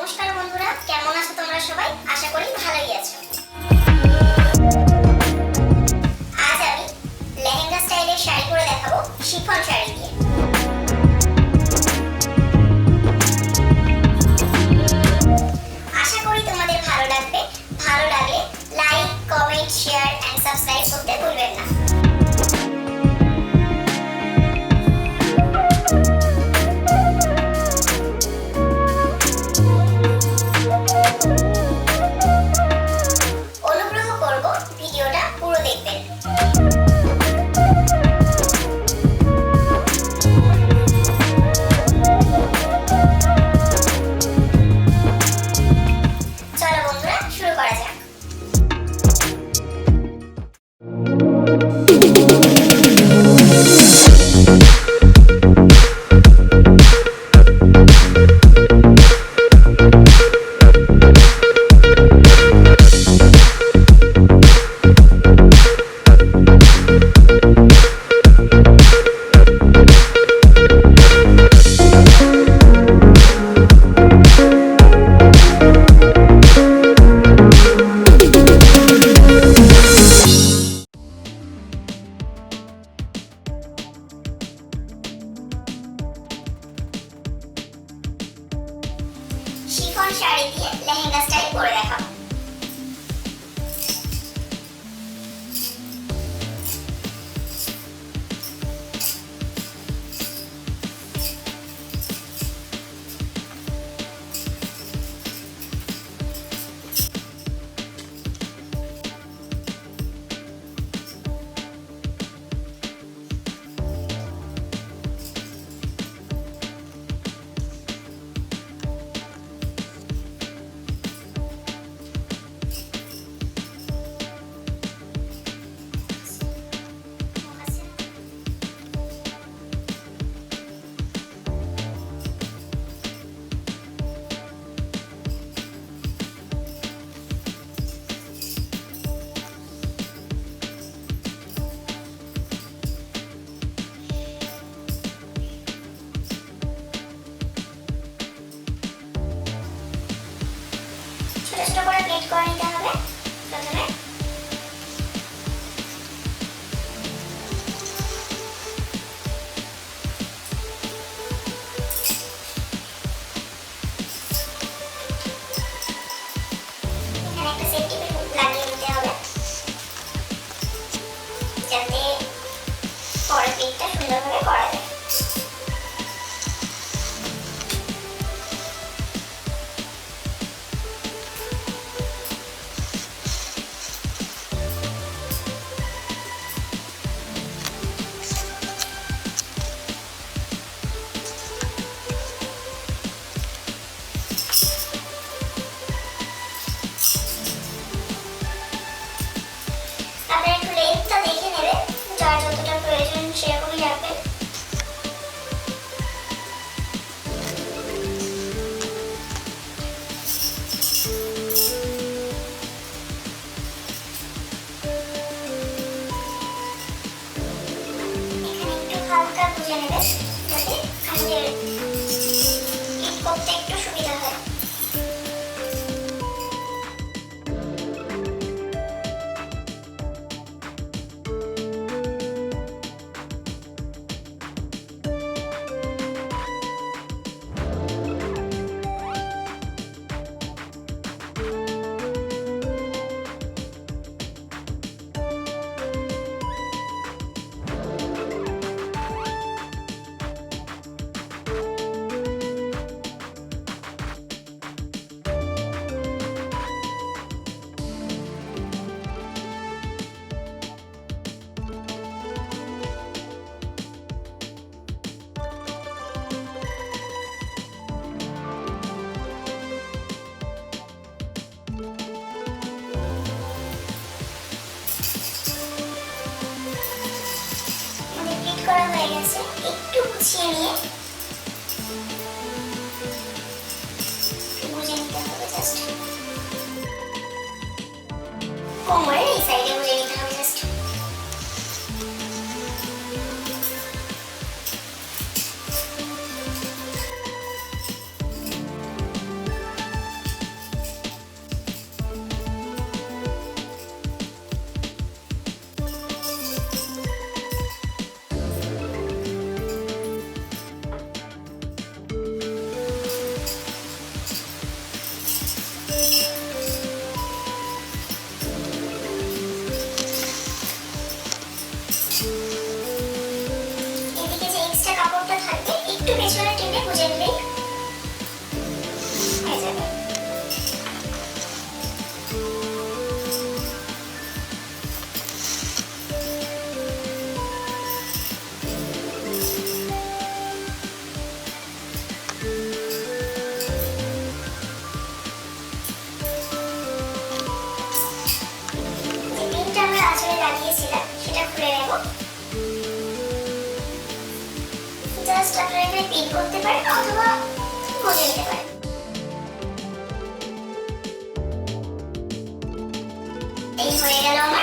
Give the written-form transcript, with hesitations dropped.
নমস্কার বন্ধুরা, কেমন আছো তোমরা সবাই? আশা করি ভালোই আছো। আজ আমি লেহেঙ্গা স্টাইলের শাড়ি পরে দেখাবো শিফন শাড়ি দিয়ে। আশা করি তোমাদের ভালো লাগবে। ভালো লাগলে like, comment, share and subscribe করতে ভুলবেন না। শিফন শাড়ি দিয়ে লেহেঙ্গা স্টাইল করে দেখাবো। ছোট ছোট করে প্লেট করে নিতে হবে। প্রথমে এখানে একটা সেফটি পিন লাগিয়ে নিতে হবে, যাতে পরের প্লেটটা সুন্দরভাবে করা যায়। যতটা প্রয়োজন সেরকমই রাখবেন। এখানে একটু হালকা বুঝে নেবেন, যাতে আমাদের ক্লিপ করতে একটু সুবিধা হয়। করা হয়ে গেছে, একটু গুছিয়ে নিয়ে বুঝে নিতে হবে। জাস্ট কোমরের এই সাইডে বুঝে নিতে হবে। জাস্ট স্টার্টার এখানে পিন করতে পারেন অথবা গুঁজে নিতে পারেন। এই হয়ে গেল আমার